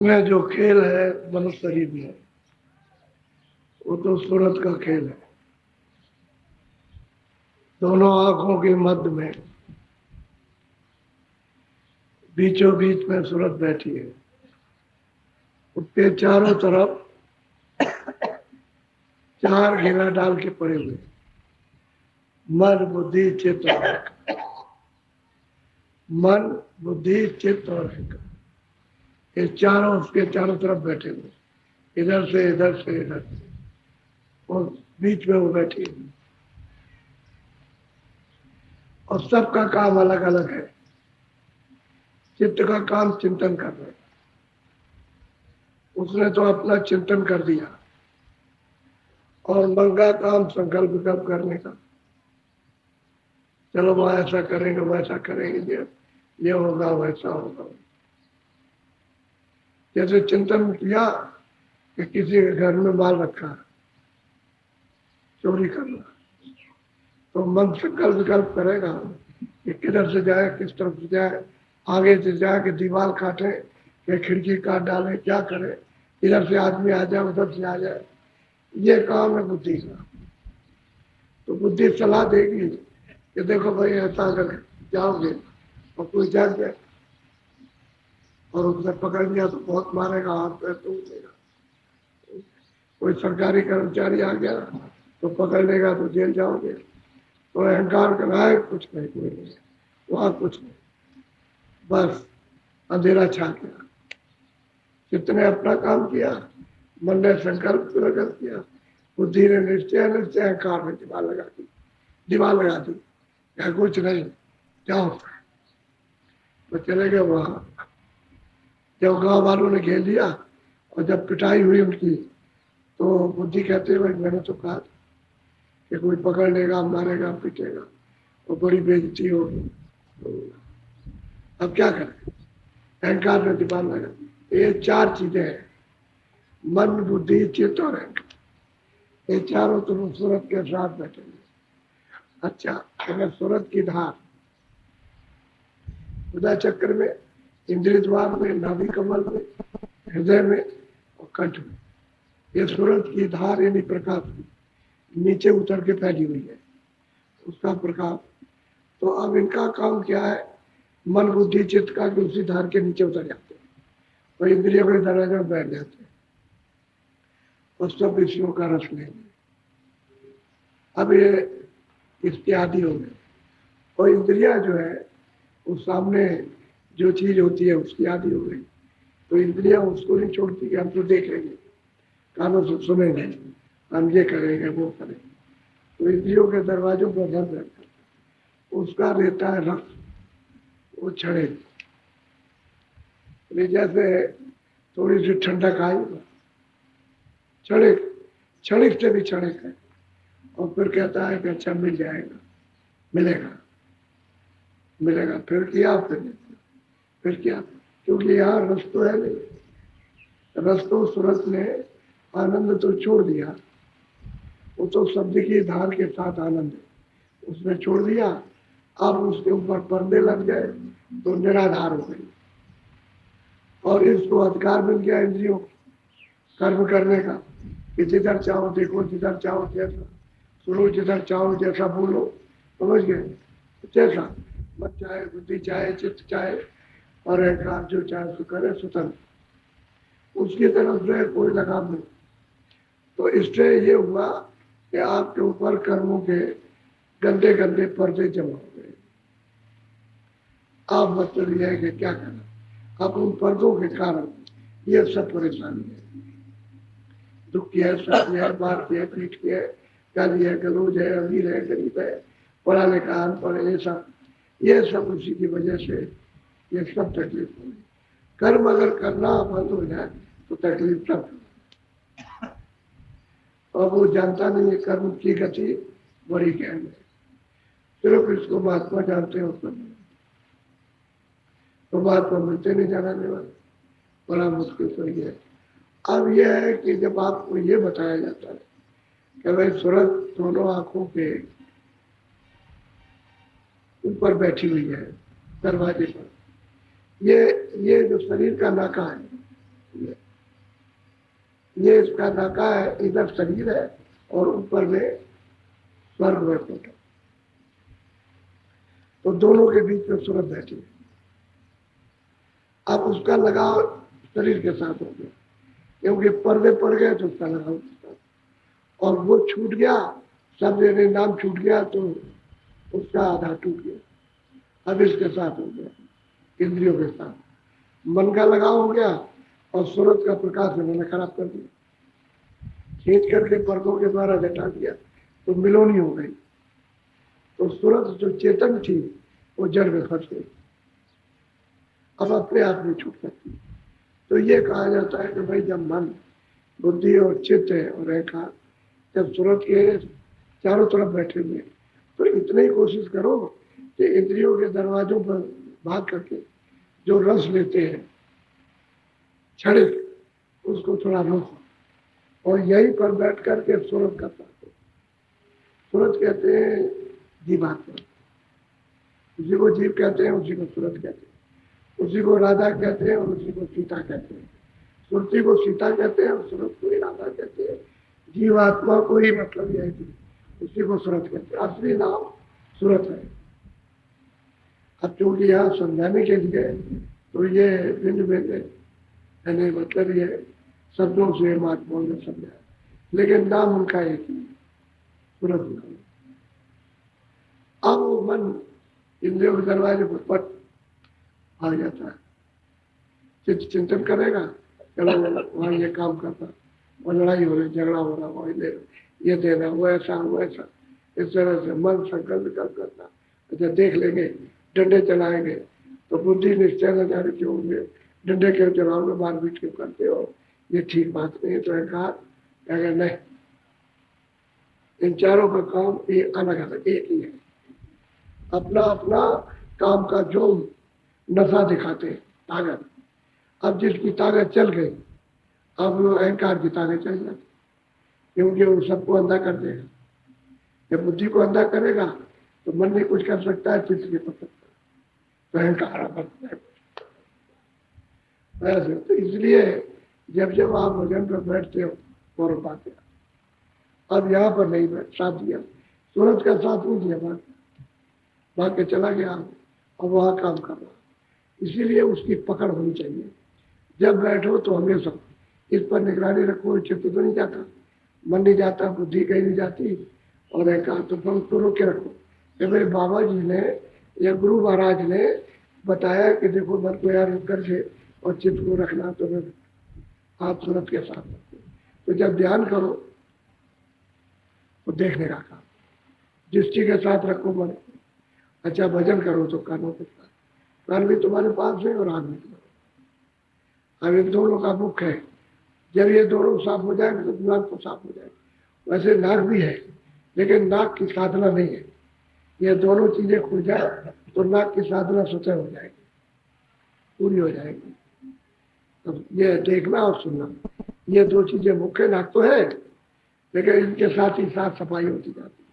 में जो खेल है मनुष्य शरीर में, वो तो सूरत का खेल है। दोनों आंखों के मध्य में बीचों बीच में सूरत बैठी है। उसके चारों तरफ चार घेरा डाल के पड़े हुए, मन बुद्धि चित्त और अहंकार। मन बुद्धि चित्त और अहंकार, ये चारों उसके चारों तरफ बैठे हुए, इधर से इधर से इधर से, और बीच में वो बैठी है। और सबका काम अलग अलग है। चित्त का काम चिंतन करना है, उसने तो अपना चिंतन कर दिया। और मन का काम संकल्प विकल्प करने का, चलो वो ऐसा करेंगे वैसा करेंगे, ये होगा वैसा होगा। जैसे चिंतन किया कि किसी के घर में माल रखा है, चोरी करना, तो मन संकल्प विकल्प करेगा कि किधर से जाए, किस तरफ से जाए, आगे से जाए कि दीवार काटे कि खिड़की काट डाले, क्या करे, इधर से आदमी आ जाए उधर से आ जाए। ये काम है बुद्धि का। तो बुद्धि सलाह देगी कि देखो भाई ऐसा अगर जाओगे और कोई जाग जाए और उसने पकड़ लिया तो बहुत मारेगा, हाथ पैर तोड़ देगा। कोई सरकारी कर्मचारी आ गया तो पकड़ लेगा तो जेल जाओगे। तो अहंकार का है कुछ नहीं, कोई नहीं, वहां कुछ नहीं, बस अंधेरा छा गया। चित्त ने अपना काम किया, मन ने संकल्प प्रकट किया, बुद्धि ने निश्चय निश्चय, अहंकार ने दीवार लगा दी, क्या कुछ नहीं, जाओ। तो चले गए वहां। जब गांव वालों ने घेर लिया और जब पिटाई हुई उनकी, तो बुद्धि कहते भाई मैंने तो कहा कि कोई पकड़ लेगा, मारेगा, पीटेगा और बड़ी बेइज्जती होगी, तो अब क्या करें। अहंकार ने दीवार लगा दी। ये चार चीजें हैं, मन बुद्धि चित्त और अहंकार। ये चारों तुम सूरत के साथ बैठेंगे। अच्छा, अगर सूरत की धार हृदय चक्र में, इंद्रिय द्वार में, नाभि कमल में, हृदय में और कंठ में, ये सूरत की धार यानी प्रकाश नीचे उतर के फैली हुई है, उसका प्रकाश। तो अब इनका काम क्या है, मन बुद्धि चित्त का, कि उसी धार के नीचे उतर जाते हैं और इंद्रियों के दरवाजे में बैठ जाते हैं और सब विषयों का रस लेंगे। अब ये इसके आदि हो गए और इंद्रिया जो है उस सामने जो चीज होती है उसकी आदि हो गई। तो इंद्रिया उसको नहीं छोड़ती कि हम तो देखेंगे, कानों से सुनेंगे, हम ये करेंगे वो करेंगे। तो इंद्रियों के दरवाजों पर बंद रहता है, उसका रहता है रस, वो छड़े। जैसे थोड़ी सी ठंडक आई, क्षणिक क्षणिक से भी क्षणिक है, और फिर कहता है कि अच्छा मिल जाएगा, मिलेगा मिलेगा, फिर किया, फिर किया, क्योंकि यहाँ रस तो है नहीं। रस तो सूरत ने आनंद तो छोड़ दिया, वो तो शब्द की धार के साथ आनंद है, उसने छोड़ दिया। अब उसके ऊपर पर्दे लग गए तो निराधार हो गई और इसको अधिकार मिल गया इंद्रियों कर्म करने का कि जिधर चाहो देखो, जिधर चाहो जैसा सुनो, जिधर चाहो जैसा बोलो, समझ गए। जैसा मन चाहे, बुद्धि चाहे, चित्त चाहे और अहंकार जो चाहे सो करे, स्वतंत्र, उसकी तरफ से कोई लगाव नहीं। तो इससे ये हुआ कि आपके ऊपर कर्मों के गंदे गंदे पर्दे जमा हो गए। आप मतलब यह है कि क्या करना, अब उन पर्दों के कारण ये सब परेशानी है, दुख की है, सत्य है, बात की है, पीठ की है, गाली है, गलौज है, अमीर है, गरीब है, पढ़ा लिखा अनपढ़ है, ये सब उसी की वजह से ये सब तकलीफ हो रही। कर्म अगर करना बंद हो जाए तो तकलीफ सब। और वो जानता नहीं है कर्म की गति बड़ी गहन है, सिर्फ इसको महात्मा जानते हैं, उसको तो महात्मा मिलते नहीं जाने वाले, बड़ा मुश्किल तो ये है। अब यह है कि जब आपको ये बताया जाता है कि भाई सूरत दोनों आंखों के ऊपर बैठी हुई है दरवाजे पर, ये जो शरीर का नाका है, ये इसका नाका है, इधर शरीर है और ऊपर में स्वर्ग वैकुंठ है। तो दोनों के बीच में सूरत बैठी है। अब उसका लगाव शरीर के साथ हो गया, क्योंकि पर्दे पड़ गए तो उसका लगाव उसके साथ, और वो छूट गया, सब नाम छूट गया तो उसका आधार टूट गया। अब इसके साथ हो गया, इंद्रियों के साथ मन का लगाव हो गया, और सूरत का प्रकाश इन्होंने खराब कर दिया, खींच करके पर्दों के द्वारा हटा दिया, तो मिलोनी हो गई। तो सूरत जो चेतन थी वो जड़ में फंस गई, अब अपने आप नहीं छूट सकती। तो ये कहा जाता है कि भाई जब मन, बुद्धि और चित्त है और अहंकार जब सूरत के चारों तरफ बैठे हुए, तो इतनी कोशिश करो कि इंद्रियों के दरवाजों पर भाग करके जो रस लेते हैं क्षणिक, उसको थोड़ा रोको, और यहीं पर बैठ करके सूरत का साथ। सूरत कहते हैं जीवात्मा, उसी को जीव कहते हैं, उसी को सूरत कहते हैं, उसी को राधा कहते हैं और उसी को सीता कहते हैं। सुरती को सीता कहते हैं और सूरत को ही राधा कहते हैं। जीवात्मा को ही मतलब यह है कि उसी को सूरत कहते हैं, असली नाम सूरत है। अब चूंकि यहाँ समझाने के लिए तो ये भिन्न भिन्न यानी मतलब ये शब्दों से महात्माओं ने समझाया, लेकिन नाम उनका एक ही, सूरत नाम। अब वो मन इंद्रियों के दरवाजे पर पट आ जाता है, चित्त चिंतन करेगा, चलो वहाँ ये काम करता, वो लड़ाई हो रही, झगड़ा हो रहा, वही ले ये देना, वो ऐसा वो ऐसा, इस तरह से मन संकल्प विकल्प करता। अच्छा देख लेंगे, डंडे चलाएंगे तो बुद्धि निश्चय न जाने क्यों होंगे, डंडे क्यों चलाओगे, मारपीट क्यों करते हो, ये ठीक बात नहीं है। तो अहंकार कहेगा नहीं, इन चारों का काम ये अलग अलग एक ही है, अपना अपना काम का जो नशा दिखाते हैं, ताकत। अब जिसकी ताकत चल गई, अब अहंकार की ताकत चल जाती, क्योंकि वो सबको अंधा कर देगा। जब बुद्धि को अंधा करेगा तो मन नहीं कुछ कर सकता है, चित्त नहीं कर सकता, तो अहंकार बनता है। वैसे तो इसलिए जब जब आप भजन पर बैठते हो फौरन पाते हो। अब यहाँ पर नहीं बैठ, साथ दिया, सूरज का साथ नहीं दिया, भाग के चला गया और वहाँ काम कर रहा। इसीलिए उसकी पकड़ होनी चाहिए। जब बैठो तो हमेशा इस पर निगरानी रखो, चित्त तो नहीं जाता, मन नहीं जाता, बुद्धि कहीं नहीं जाती, और अहंकार तो रोक के रखो। मेरे बाबा जी ने या गुरु महाराज ने बताया कि देखो मन को यार करके और चित्त को रखना, तो आप सूरत के साथ रखो। तो जब ध्यान करो तो देखने का काम, दृष्टि के साथ रखो मन। अच्छा भजन करो तो कानों के साथ, कान भी तुम्हारे पास है और आँख भी तुम्हारे। अब इन दोनों का मुख है, जब ये दोनों साफ हो जाएंगे तो नाक तो साफ हो जाएगा। वैसे नाक भी है, लेकिन नाक की साधना नहीं है। ये दोनों चीजें खुल जाए तो नाक की साधना स्वतः हो जाएगी, पूरी हो जाएगी। अब ये देखना और सुनना, ये दो चीजें मुख्य। नाक तो है, लेकिन इनके साथ ही साफ सफाई होती जाती है,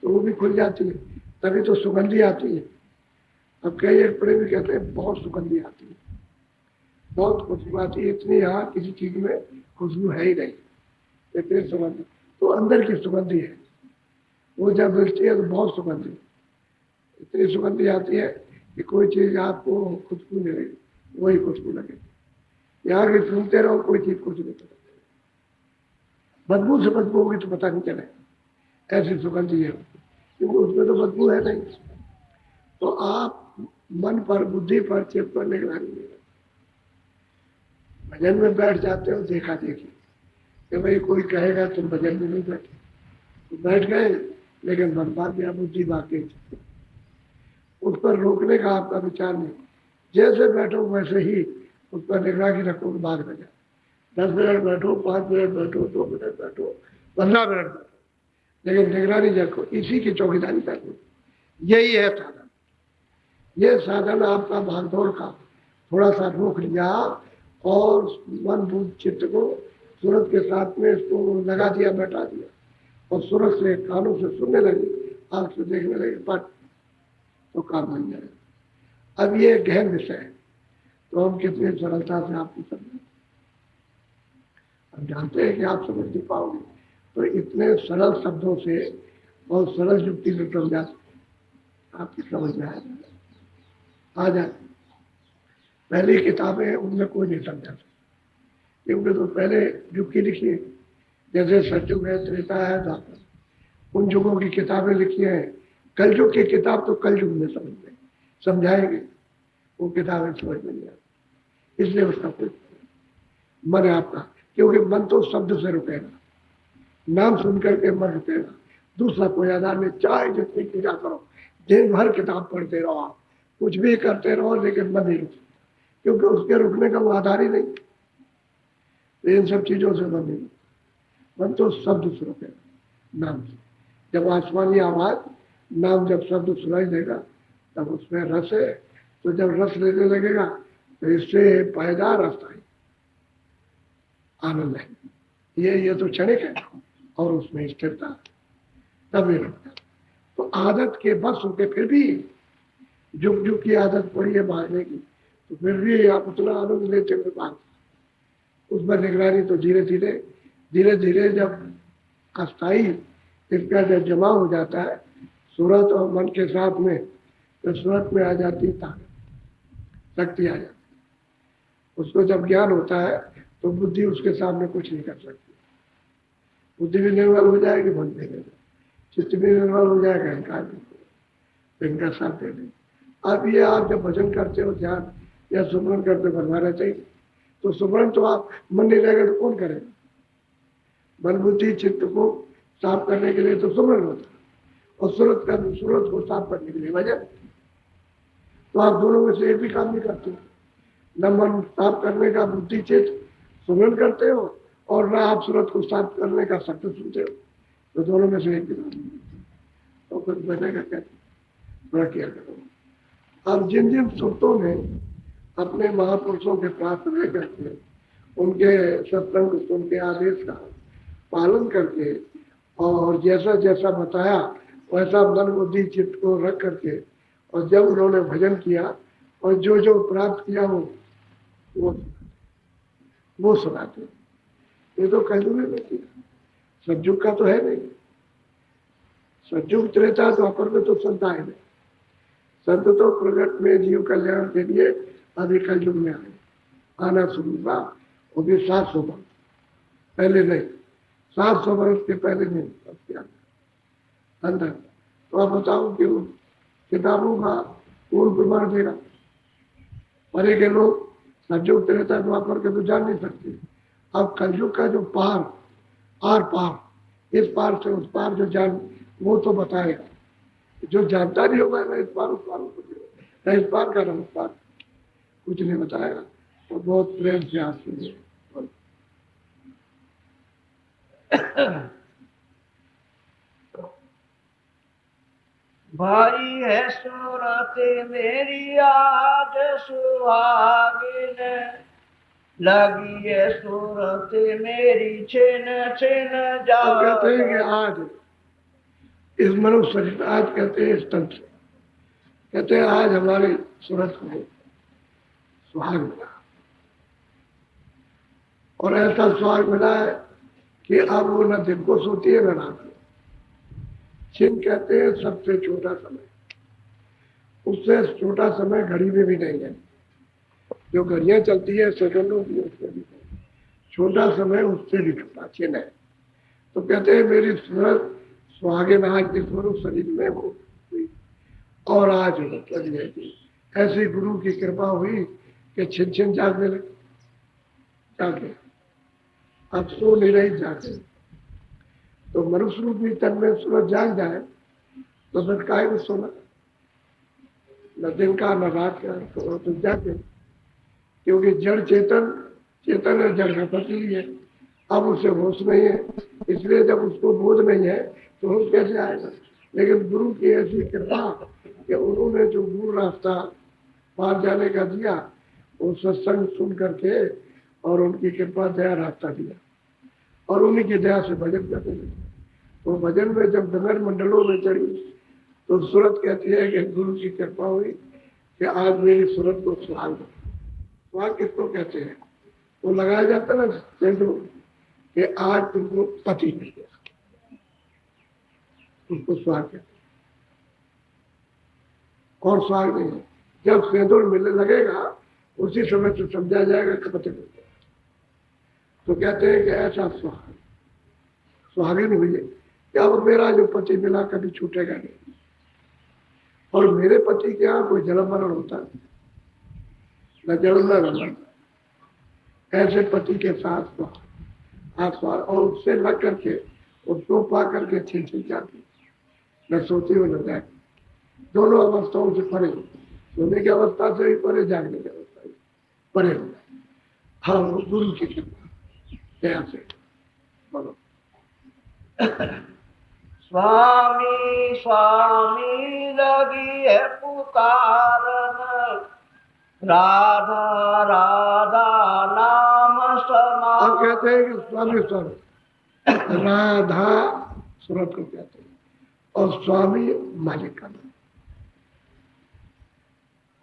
तो वो भी खुल जाती है, तभी तो सुगंधी आती है। अब कई एक प्रेमी कहते हैं बहुत सुगंधी आती है, बहुत खुशबू आती है, इतनी यहाँ किसी चीज में खुशबू है ही नहीं, इतनी सुगंधी। तो अंदर की सुगंधी है, वो जब मिलती है तो बहुत सुगंधी, इतनी सुगंधी आती है कि कोई चीज आपको खुशबू नहीं लगे, वही खुशबू लगे। यहाँ की सुनते रहो, कोई चीज कुछ नहीं पता, बदबू से बदबू होगी तो पता नहीं चले, ऐसी सुगंधी है, क्योंकि उसमें तो बदबू है नहीं। तो आप मन पर, बुद्धि पर, चित्त पर निगरानी नहीं, भजन में बैठ जाते हो देखा देखी कि भाई कोई कहेगा तुम भजन में नहीं बैठे, तो बैठ गए, लेकिन मन भाग गया, बुद्धि भाग गई, उस पर रोकने का आपका विचार नहीं। जैसे बैठो वैसे ही उस पर निगरानी रखो, भाग न जाए। 10 मिनट बैठो, 5 मिनट बैठो, 2 मिनट बैठो, 15 मिनट बैठो, लेकिन निगरानी रखो, इसी की चौकीदारी करनी। यही है साधन। ये साधन आपका भागदौड़ का थोड़ा सा रोक लिया और मन बुद्ध चित्त को सूरत के साथ में इसको लगा दिया, बैठा दिया, और सूरत से कानों से सुनने लगे, आंख से देखने लगे, पट तो काम बन जाएगा। अब ये गहन विषय है, तो हम कितनी सरलता से आपको समझें। जानते हैं कि आप समझ नहीं पाओगे, तो इतने सरल शब्दों से और सरल युक्ति से समझा आपकी समझ में आ जाए। पहली किताबें उनमें कोई नहीं समझा सकता, क्योंकि तो पहले युग की लिखी है, जैसे सतयुग है, त्रेता है, द्वापर, उन युगों की किताबें लिखी हैं। कलयुग की किताब तो कलयुग में समझाएंगे, वो किताबें समझ में नहीं आती, इसलिए उसका कोई मन है आपका, क्योंकि मन तो शब्द से रुकेगा, नाम सुनकर के मन रुकेगा, दूसरा कोई आधार नहीं। चाहे जितनी पूजा करो, दिन भर किताब पढ़ते रहो, आप कुछ भी करते रहो, लेकिन मन नहीं रुकता, क्योंकि उसके रुकने का वो आधार ही नहीं। तो इन सब चीजों से मन नहीं रुकता, मन तो शब्द से रुकेगा, नाम से। जब आसमानी आवाज, नाम जब शब्द सुनाई देगा, तब उसमें रस है, तो जब रस लेने लगेगा तो इससे पायदार रास्ता है, आनंद है। ये तो क्षणिक है, और उसमें स्थिरता तभी रुकता। तो आदत के बस होके फिर भी जुग जुग की आदत पड़ी है भागने की, तो फिर भी आप उतना आनंद लेते हुए भाग, उसमें निगरानी तो धीरे धीरे जब अस्थाई इसका जब जमा हो जाता है सूरत और मन के साथ में, तो सूरत में आ जाती है ताकत, शक्ति आ जाती है। उसको जब ज्ञान होता है तो बुद्धि उसके सामने कुछ नहीं कर सकती, बुद्धि भी निर्मल हो जाएगी, मन भी निर्मल, चित्त भी निर्मल हो जाएगा, अहंकार भी, इनका साथ दे दें। अब ये आप जब भजन करते हो, ध्यान या सुमरन करते हो, बनवाना चाहिए। तो सुमरन तो आप मन नहीं रहेगा तो कौन करेगा? मन बुद्धि चित्त को साफ करने के लिए तो सुमरन होता है, और सूरत को साफ करने के लिए भजन। तो आप दोनों में से एक भी काम नहीं करते, न मन साफ करने का बुद्धि चित्त सुमरन करते हो, और न आप सूरत को साफ करने का शब्द सुनते हो, तो दोनों में से एक भी काम नहीं। तो कुछ बचेगा क्या? थोड़ा किया करो। अब जिन जिन सुरतों ने अपने महापुरुषों के पास रह करके उनके सत्संग, उनके आदेश का पालन करके, और जैसा जैसा बताया वैसा मन बुद्धि चित्त को रख करके, और जब उन्होंने भजन किया और जो जो प्राप्त किया वो सुनाते। ये तो कलयुग में किया, सतयुग का तो है नहीं। सतयुग त्रेता द्वापर में तो संत आए नहीं, संत तो प्रगट में जीव कल्याण के लिए अभी कलयुग में आए, आना शुरू हुआ, वो भी 700 वर्ष पहले नहीं, 700 वर्ष के पहले नहीं किया अंदर। तो आप बताओ कि किताबों का कौन प्रमाण देगा? परे के लोग सतयुग त्रेता द्वापर के तो जान नहीं सकते। अब कलयुग का जो पार, आर पार, इस पार से उस पार जो जान, वो तो बताएगा। जो जानता नहीं होगा ना इस पार उस पार, ना इस पार का ना उस पार, कुछ नहीं बताएगा। तो बहुत प्रेम से आप सुनिए। भाई है सूरत मेरी आज सुहागिन, लगी है सूरत मेरी छिन छिन जाओ। कहते हैं कि आज इस मनुष्य शरीर, आज कहते हैं इस तन से, कहते हैं आज हमारी सूरत को सुहाग मिला, और ऐसा सुहाग मिला है कि अब वो न दिन को सोती है न रात को। छिन कहते हैं सबसे छोटा समय, उससे छोटा समय घड़ी में भी नहीं है। जो घड़ियां चलती है सेकंडों की, उससे भी छोटा समय उससे भी छोटा छिन है। तो कहते हैं मेरी सूरत सुहागिन आज इस मनुष्य शरीर में हो हुई, और आज लगी रहती। ऐसी गुरु की कृपा हुई कि छिन छिन जागने लगे, जागे, अब सो नहीं रही, जागे। तो मनुष्य रूपी तन में सूरज जाग जाए तो फिर काहे को सोना, न दिन का न रात का, तो जागे। क्योंकि जड़ चेतन है, जड़ का पति है, अब उसे होश नहीं है, इसलिए जब उसको बोध नहीं है तो होश कैसे आएगा? लेकिन गुरु की ऐसी कृपा कि उन्होंने जो मूल रास्ता पार जाने का दिया, वो सत्संग सुन करके, और उनकी कृपा दया रास्ता दिया, और उन्हीं की दया से भजन करते लगे। तो भजन में जब डगर मंडलों में चढ़ी तो सूरत कहती है कि गुरु की कृपा हुई कि आज मेरी सूरत को सुहाग। सुहाग किसको कहते हैं? वो लगाया जाता है ना सेंटू, कि आज तुमको पति मिल गया, उसको सुहाग कहते हैं। और सुहाग नहीं है, जब सिंदूर मिलने लगेगा उसी समय से समझा जाएगा कि पति मिल गया। तो कहते हैं कि ऐसा सुहाग सुहागिन हुई कि अब मेरा जो पति मिला कभी छूटेगा नहीं, और मेरे पति के यहाँ कोई जन्म मरण होता है न जन्म न मरण, ऐसे पति के साथ और उससे लग करके उसको पा करके छिल जाती, न सोती हो न जाए, दोनों अवस्थाओं से परे, सोने की अवस्था से भी परे, जागने की अवस्था से परे हो जाए। हाँ, वो गुरु की कृपा से बोलो। स्वामी स्वामी लगी है पुकारन, राधा राधा नाम समान। हम कहते हैं कि स्वामी स्वामी, राधा सूरत को कहते हैं और स्वामी मालिक का नाम।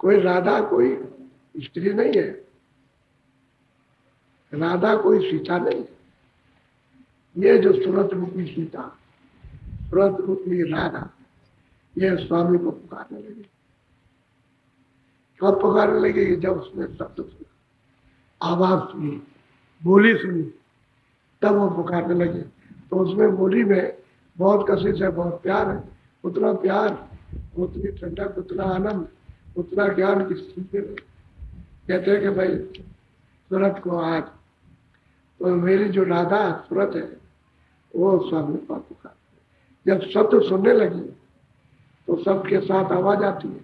कोई राधा कोई स्त्री नहीं है, राधा कोई सीता नहीं है। ये जो सूरत रूपी सीता, सूरत रूपी राधा, ये स्वामी को पुकारने लगी। कब पुकारने लगेगी? जब उसने शब्द सुना, आवाज सुनी, बोली सुनी, तब वो पुकारने लगी। तो उसमें बोली में बहुत कशिश है, बहुत प्यार है। उतना प्यार, उतनी ठंडक, उतना आनंद, उतना ज्ञान की स्थिति में कहते हैं कि भाई सूरत को आज, तो मेरी जो राधा सूरत है वो स्वामी को पुकार। जब शब्द सुनने लगी तो सबके साथ आवाज आती है,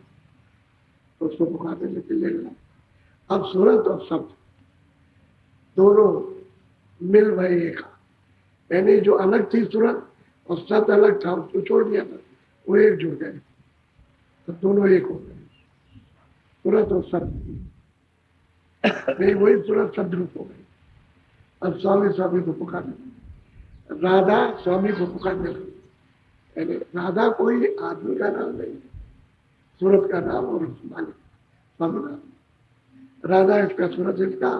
तो उसको पुकारने लगे। अब सूरत और शब्द दोनों मिल भय एक, यानी जो अलग थी सूरत और शब्द अलग था, उसको छोड़ दिया था, वो एक जुड़ गए, तो दोनों एक हो गए, सूरत और शब्द। नहीं, वही सूरत शब्द रूप हो गई। अब स्वामी स्वामी को पुकारने लगे, राधा स्वामी को पुकारने लगी। यानी राधा कोई आदमी का नाम नहीं, सूरत का नाम और मालिक स्वामी नाम। राधा इसका, सूरत इसका,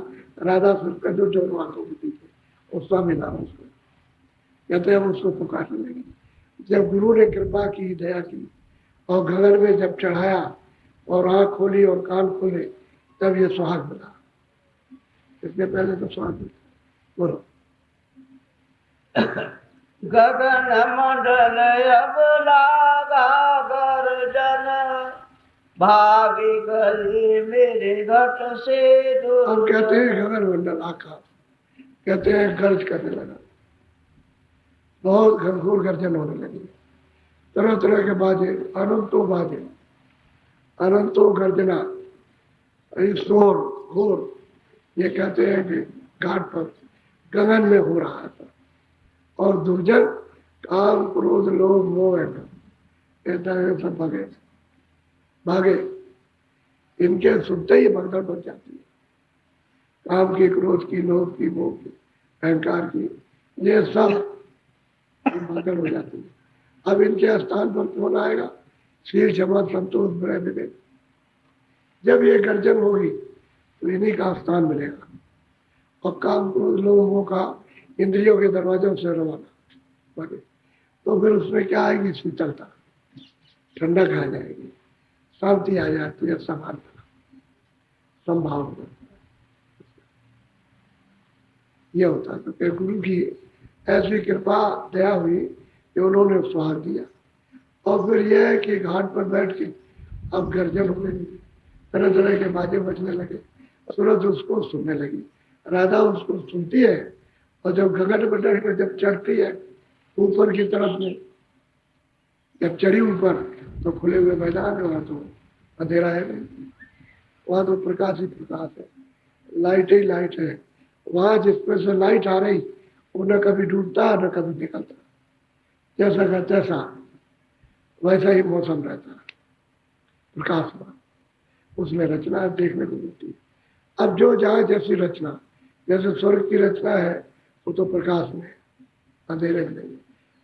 राधा सूरत का जो दोनों आंखों के पीछे, और स्वामी नाम उसको कहते हैं। उसको पुकारने लगी। जब गुरु ने कृपा की, दया की और गगन में जब चढ़ाया और आंख खोली और कान खोले, तब ये सुहाग मिला। इसके पहले तो सुहाग मिला। बोलो। गगन मंडल अब लागा गर्जन, भागी गली मेरे घट से दूर। हम कहते हैं गगन मंडल आकाश, कहते हैं गर्ज करने लगा, बहुत घनघोर गर्जन होने लगी, तरह तरह के बाजे, बाजे, अनंतों गर्जना, शोर घोर। ये कहते हैं कि घाट पर गगन में हो रहा था। और दुर्जन काम क्रोध लोभ मोह सब भागे। इनके सुनते ही भगदड़ बढ़ जाती है, काम की, क्रोध की, लोभ की, मोह की, अहंकार की, ये सब भगदड़ हो जाती है। अब इनके स्थान पर कौन आएगा? शील, क्षमा, संतोष, भय, विवेक। जब ये गर्जन होगी तो इन्हीं का स्थान मिलेगा। और काम क्रोध लोभ मोह का इंद्रियों के दरवाजों से रवाना बने, तो फिर उसमें क्या आएगी? शीतलता, ठंडक आ जाएगी, शांति आ जाती है, समानता, संभावना, ये होता है। तो गुरु की ऐसी कृपा दया हुई कि उन्होंने सुहाग दिया। और फिर यह है कि घाट पर बैठ के अब गर्जन हो गई, तरह तरह के बाजे बजने लगे, सूरज उसको सुनने लगी, राधा उसको सुनती है। और जब गगन मंडल में जब चढ़ती है ऊपर की तरफ में, जब चढ़ी ऊपर, तो खुले हुए मैदान है, वहां तो अंधेरा है नहीं, वहां तो प्रकाश ही प्रकाश है, लाइट ही लाइट है। वहां जिसमें से लाइट आ रही वो न कभी डूबता न कभी निकलता, जैसा का तैसा, वैसा ही मौसम रहता है, प्रकाशमान। उसमें रचना देखने को मिलती है। अब जो जहाँ जैसी रचना, जैसे स्वर्ग की रचना है वो तो प्रकाश में, अंधेरे में नहीं।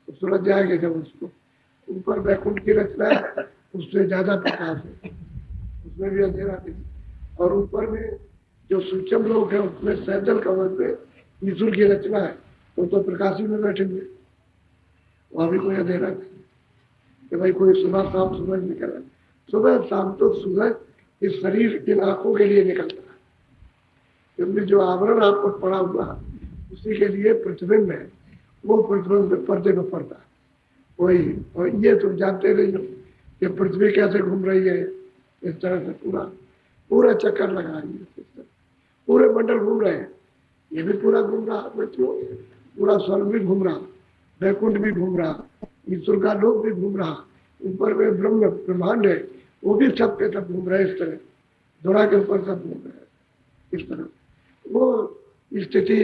तो सूरज जाएंगे जब उसको, ऊपर वैकुंठ की रचना है उससे ज्यादा प्रकाश है, उसमें भी अंधेरा नहीं। और ऊपर में जो सूक्ष्म लोग है उसमें सैदल कवच में ईश्वर की रचना है, तो प्रकाशी में बैठेंगे, वहां भी कोई अंधेरा नहीं कि भाई कोई सुबह शाम सूरज निकल रहा है। सुबह शाम तो सूरज इस शरीर इन आंखों के लिए निकलता है, क्योंकि जो आवरण आपको पड़ा हुआ उसी के लिए प्रतिबिंब है, वो प्रतिबिंब पर्दे में पड़ता है वही। और ये तुम जानते नहीं हो कि पृथ्वी कैसे घूम रही है, इस तरह से पूरा पूरा चक्कर लगा रही है, पूरे मंडल घूम रहे हैं, ये भी पूरा घूम रहा मृत्यु, पूरा स्वर्ग भी घूम रहा, वैकुंठ भी घूम रहा, ईश्वर का लोक भी घूम रहा, ऊपर में ब्रह्म ब्रह्मांड है वो भी सब के सब घूम रहे, इस तरह धुरा के ऊपर सब घूम रहे हैं इस तरह। वो स्थिति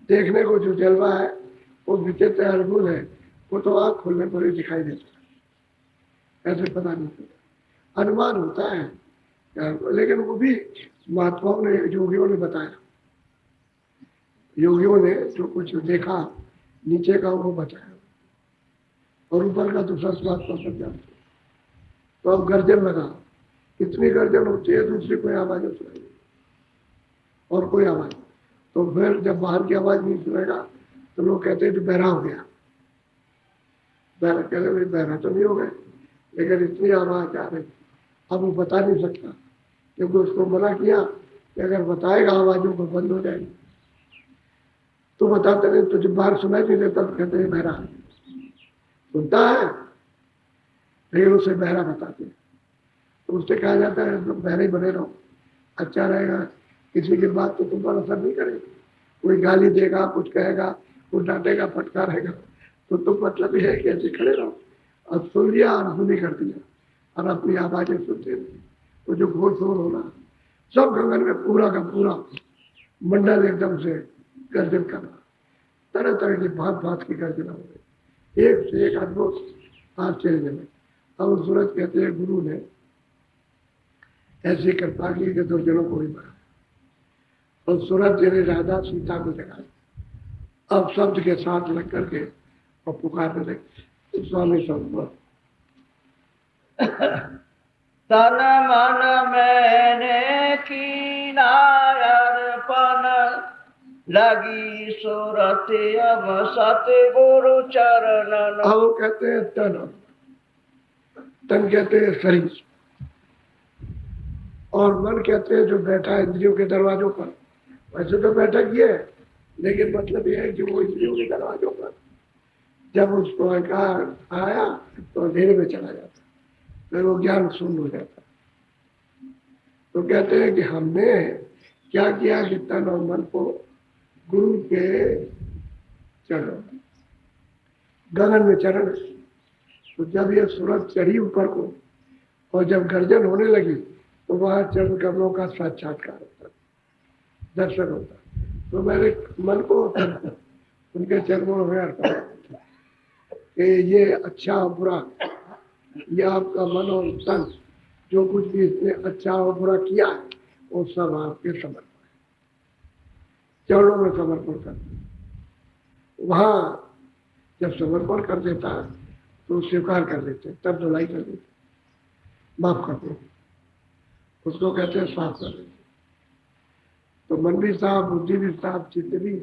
देखने को जो जलवा है वो विचित्र अद्भुत है, वो तो आँख खोलने पर ही दिखाई देता है, ऐसे पता नहीं चलता, अनुमान होता है, लेकिन वो भी महात्माओं ने योगियों ने बताया, योगियों ने जो कुछ देखा नीचे का वो बताया, और ऊपर का दूसरा स्वाद पर सब जानते। तो अब गर्जन लगा, इतनी गर्जन होती है दूसरी कोई आवाज सुनाई और कोई आवाज, तो फिर जब बाहर की आवाज नहीं सुनेगा तो लोग कहते हैं कि बहरा हो गया, बहरा, कहते भाई बहरा तो नहीं हो गए, लेकिन इतनी आवाज आ रही, अब वो बता नहीं सकता, क्योंकि उसको मना किया कि अगर बताएगा आवाजों को बंद हो जाएगी, तो बताते नहीं, तो जब बाहर सुनाई नहीं देता तो कहते हैं बहरा, सुनता है लेकिन उसे बहरा बताते हैं, तो उससे कहा जाता है तुम बहरे ही बने रहो, अच्छा रहेगा, किसी की बात तो तुम पर असर नहीं करेगी, कोई गाली देगा, कुछ कहेगा, कुछ डांटेगा, फटकारेगा, तो तुम मतलब ये है कि ऐसे खड़े रहो, अब सुन लिया और सुनी कर दिया और अपनी आवाजें सुनते रहे, वो जो घोर शोर होना, सब गगन में पूरा का पूरा मंडल एकदम से गर्जन करना, तरह तरह की भांत भांत की गर्जना हो रही, एक से एक अद्भुत आश्चर्य में। अब सूरज कहते हैं गुरु ने ऐसी कृपा की कि दुर्जनों को भी मारा, और सूरज ने राधा सीता को जगाया, अब शब्द के साथ लग करके और पुकारने लगे, स्वामी सब तन मन मैंने की नायरपन, लगी सूरत अब सतगुरु चरणन। अब कहते हैं तन, तन कहते हैं शरीर, और मन कहते हैं जो बैठा है इंद्रियों के दरवाजों पर, वैसे तो बैठक ही है, लेकिन मतलब यह है कि वो इंद्रियों के दरवाजों पर जब उसको अहंकार आया तो अंधेरे में चला जाता, फिर वो ज्ञान शून्य हो जाता। तो कहते हैं कि हमने क्या किया कि तन और मन को गुरु के चरण, गगन में चरण, तो जब ये सूरज चढ़ी ऊपर को और जब गर्जन होने लगी तो वहां चरण कमलों का साक्षात्कार होता, दर्शन होता, तो मेरे मन को उनके चरणों में अर्पण कि ये अच्छा और बुरा, ये आपका मन और तन जो कुछ भी इसने अच्छा और बुरा किया है वो सब आपके समर्पण है, चरणों में समर्पण कर, वहां जब समर्पण कर देता है तो स्वीकार कर देते, तब धुलाई कर देते, माफ कर देते, उसको कहते हैं साफ कर देते। तो मन भी साफ, बुद्धि भी साफ, चित्त भी,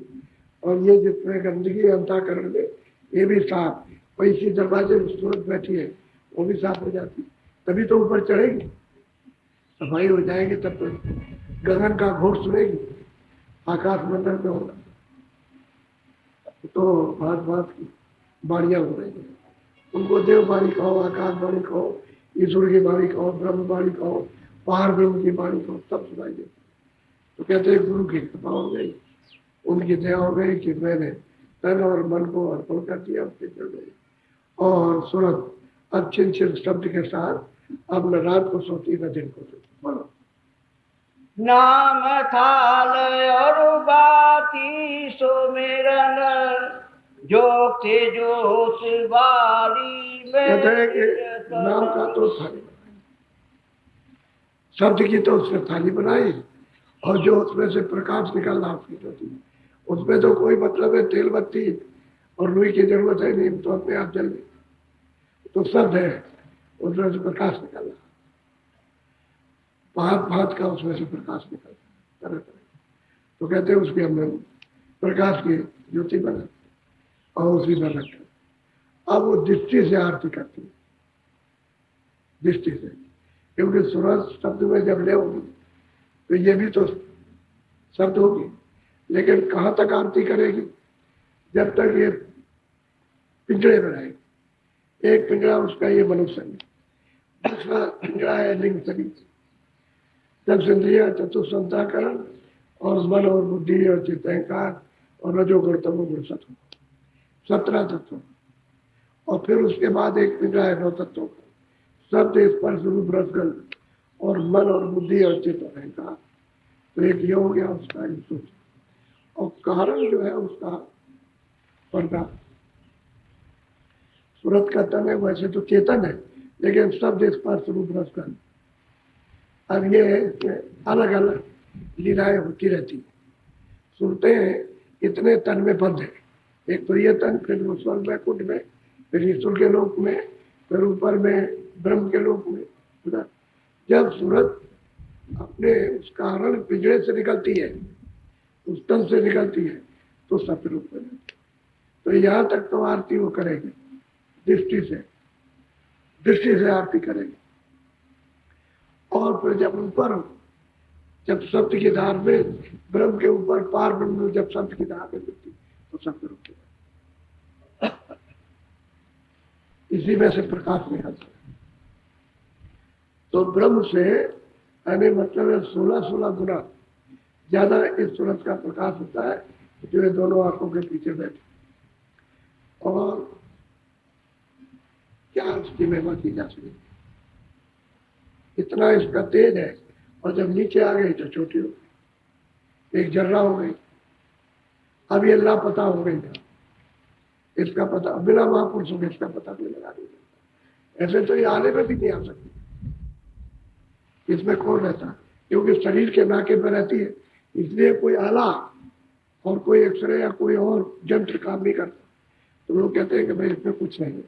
और ये जितने गंदगी अंतःकरण में ये भी साफ, वही इसी दरवाजे में सूरत बैठी है वो भी साफ हो जाती, तभी तो ऊपर चढ़ेगी, सफाई हो जाएगी, तब तो गगन का घोष सुनेगी, आकाश मंडल में होगा, तो भांत भांत की बाड़ियां हो रही है, उनको देव बाड़ी कहो, आकाश बाड़ी कहो, ईश्वर की बाड़ी कहो, ब्रह्म बाड़ी कहो, पार ब्रह्म की बाड़ी कहो, सब सुनाई देती। तो कहते हैं गुरु की कृपा हो गई, उनकी दया हो गई कि मैंने तन और मन को अर्पण कर दिया उसके चरणों में, और सूरत अब छिन छिन शब्द के साथ अब न रात को सोती न दिन को सोती। बोलो नाम थाल और बाती सुमिरन, जो थे जोश वाली में। कहते हैं कि नाम का तो थाली बनाई, शब्द की तो उसने थाली बनाई, और जो उसमें से प्रकाश निकलना उसकी होती, उसमें तो कोई मतलब है तेल बत्ती और रुई की जरूरत है नहीं, तो अपने आप जल गई, तो शब्द है उसमें से प्रकाश निकलना, भात भात का उसमें से प्रकाश निकलता तरह तरह। तो कहते हैं उसके हमने प्रकाश की ज्योति बना और उसी में रखा। अब वो दृष्टि से आरती करती है, दृष्टि से, क्योंकि सूरज शब्द में जब ले होगी तो ये भी तो शब्द होगी, लेकिन कहाँ तक आरती करेगी? जब तक ये पिंजरे में रहेगी। एक पिंजरा उसका ये मनुष्य है, दूसरा पिंजरा है लिंग शरीर। जब इंद्रिय चतुष्संताकरण और मन और बुद्धि और चित्त अहंकार और रजोगुण तमोगुण सत्व, 17 तत्व, और फिर उसके बाद एक पिंजरा है 9 तत्वों का, शब्द स्पर्श रूप रसगंध और मन और बुद्धि और चित्त और अहंकार। तो एक ये हो गया उसका सूत्र, और कारण जो है उसका पर्दा। सूरत का तन है, वैसे तो चेतन है, लेकिन शब्द स्पर्श रूप रसगंध। अब ये अलग अलग लीलाएं होती रहती है। सुनते हैं इतने तन में बंद है, एक तो ये तन, फिर वो स्वर्ग वैकुंठ में, फिर ईश्वर के लोक में, फिर ऊपर में ब्रह्म के लोक में। जब सूरत अपने उस कारण पिंजरे से निकलती है, उस तन से निकलती है, तो सत्य रूप में। तो यहाँ तक तो आरती वो करेगी दृष्टि से, दृष्टि से आरती करेगी। और फिर जब ऊपर, जब शब्द की धार में ब्रह्म के ऊपर पार ब्रह्म में जब शब्द की धार में मिलती तो सत्य रूप में, इसी में से प्रकाश निकलता है। तो ब्रह्म से यानी मतलब 16-16 गुना ज्यादा इस सूरज का प्रकाश होता है जो ये दोनों आंखों के पीछे बैठे। और क्या उसकी महिमा की जा सकती, इतना इसका तेज है। और जब नीचे आ गई तो छोटी हो गई, एक जर्रा हो गई। अब ये लापता हो गई था, इसका पता बिना महापुरुषों के इसका पता भी लगा नहीं सकता। ऐसे तो ये आने में भी नहीं आ सकती, इसमें कौन रहता, क्योंकि शरीर के नाके पर रहती है, इसलिए कोई आला और कोई एक्सरे या कोई और यंत्र काम नहीं करता। तो लोग कहते हैं कि भाई इसमें कुछ नहीं है,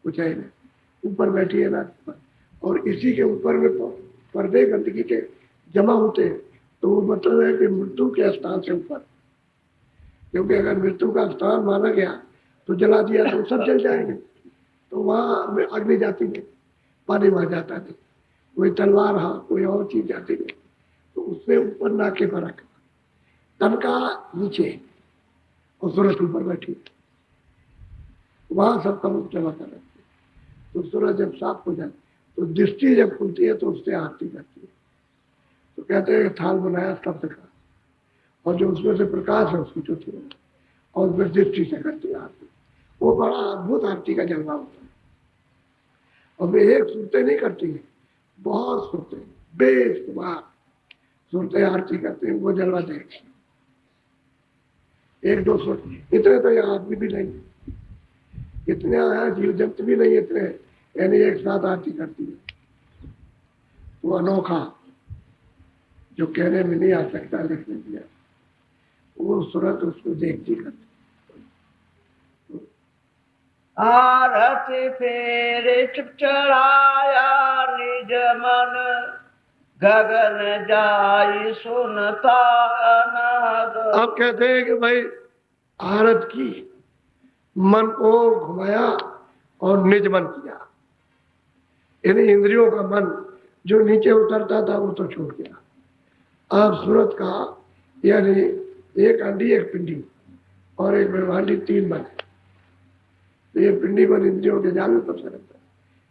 कुछ है नहीं, ऊपर बैठी है नाक पर, और इसी के ऊपर में पर्दे गंदगी के जमा होते हैं। तो वो मतलब है कि मृत्यु के स्थान से ऊपर, क्योंकि अगर मृत्यु का स्थान माना गया तो जला दिया तो सब जल जाएंगे, तो वहां अग्नि जाती नहीं, पानी वहां जाता नहीं, कोई तलवार हा कोई और चीज जाती नहीं। तो उससे ऊपर नाके पर रखा, तन का नीचे, और सूरज ऊपर बैठी, वहां सब कम जमा कर रखती। तो सूरज जब साफ हो जाए तो दृष्टि जब खुलती है तो उससे आरती करती है। तो कहते हैं थाल बनाया शब्द का, और जो उसमें से प्रकाश है उसकी ज्योति है, और फिर दृष्टि से करती है आरती। वो बड़ा अद्भुत आरती का जलवा होता है। और वे एक सुरते नहीं करती है, बहुत सुरते, बेशुमार सुरते आरती करते हैं, वो जलवा देख 1-2 सुर, इतने तो यहाँ आदमी भी नहीं, इतने आया जीव जंतु भी नहीं इतने, यानी एक साथ आरती करती है। वो अनोखा जो कहने में नहीं आ सकता, लिखने दिया, वो सूरत उसको देखती करती। आरत फेर चुप चढ़ाया निज मन, गगन जाय सुनता अनाद। अब कहते हैं कि भाई आरत की, मन को घुमाया और निज मन किया, यानी इंद्रियों का मन जो नीचे उतरता था वो तो छूट गया। अब सूरत का यानी एक अंडी एक पिंडी और एक ब्रह्मांडी 3 मन है। तो ये पिंडी मन इंद्रियों के जाल में फंसा रहता है,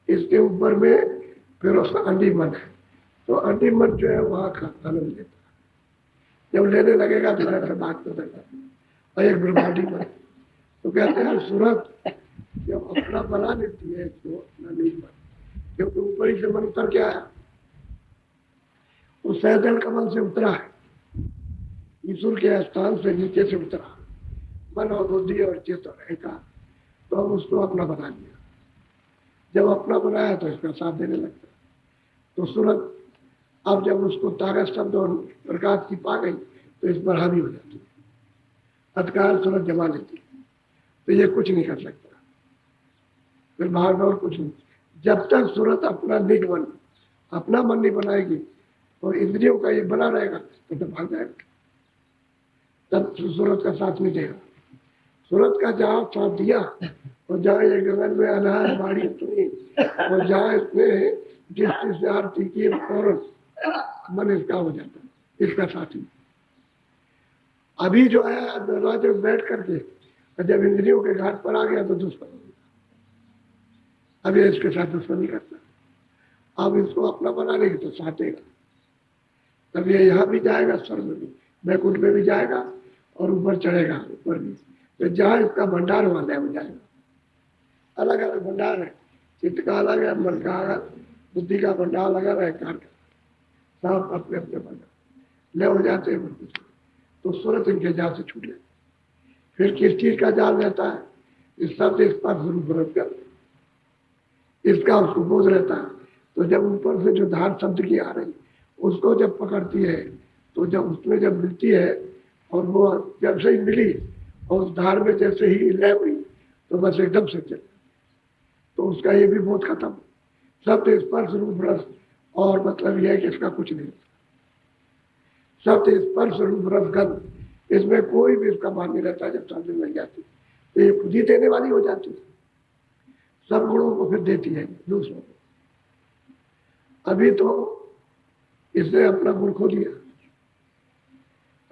इसके ऊपर में फिर उसका अंडी मन है। तो अंडी मन जो है वहां का आनंद लेता है, जब लेने लगेगा तो ऐसा बात कर देगा। और एक ब्रह्मांडी मन, तो कहते हैं सूरत जब अपना बना लेती है तो अपना नहीं बन, क्योंकि ऊपर ही से मन उतर के आया, वो सहजल कमल से उतरा है, ईश्वर के स्थान से नीचे से उतरा, मन और बुद्धि और चित्त और अहंकार, तो हम उसको अपना बना लिया। जब अपना बनाया तो इसका साथ देने लगता। तो सूरत अब जब उसको ताकत शब्द और प्रकाश की पा गई तो इस पर हावी हो जाती है, तत्काल सूरत जमा लेती है। तो ये कुछ नहीं कर सकता, फिर भाग और कुछ नहीं। जब तक सूरत अपना निज मन, अपना मन नहीं बनाएगी और इंद्रियों का ये बना रहेगा तो भाग जाएगा। तब सूरत का साथ नहीं देगा। सूरत का जहाँ साथ दिया और जहाँ ये गगन में अनार बाड़ी सुनी और जहाँ इसने जिस चीज से आरती की फौरन मन इसका हो जाता है, इसका साथी। अभी जो है दरवाजे में बैठ करके जब इंद्रियों के घाट पर आ गया तो दुश्मन हो गया। अब ये इसके साथ दुश्मनी करता है। अब इसको अपना बना लेगी तो साथेगा। तब ये यहाँ भी जाएगा, स्वर्ग में भी, बैकुंठ में भी जाएगा और ऊपर चढ़ेगा, ऊपर भी। तो जहाँ इसका भंडार वाला है वो जाएगा। अलग अलग भंडार है, चित्त का अलग है, मन का अलग, बुद्धि का भंडार अलग है, कार का, सब अपने अपने भंडार ले हो जाते हैं। तो सूरत इनके जाल से छूट जाए। फिर किस चीज का जाल रहता है? इस शब्द स्पर्श रूप रस कर, इसका उसको बोध रहता है। तो जब ऊपर से जो धार शब्द की आ रही उसको जब पकड़ती है, तो जब उसमें जब मिलती है और वो जब से ही मिली और उस धार में जैसे ही लय हुई तो बस एकदम से चल, तो उसका ये भी बोध खत्म। शब्द स्पर्श रूप रस, और मतलब यह है कि इसका कुछ नहीं। शब्द स्पर्श रूप रस गंध, इसमें कोई भी इसका मान नहीं रहता। जब शब्द मिल जाती तो ये खुद ही देने वाली हो जाती है, सब गुणों को फिर देती है दूसरों को। अभी तो इसने अपना गुण खो दिया।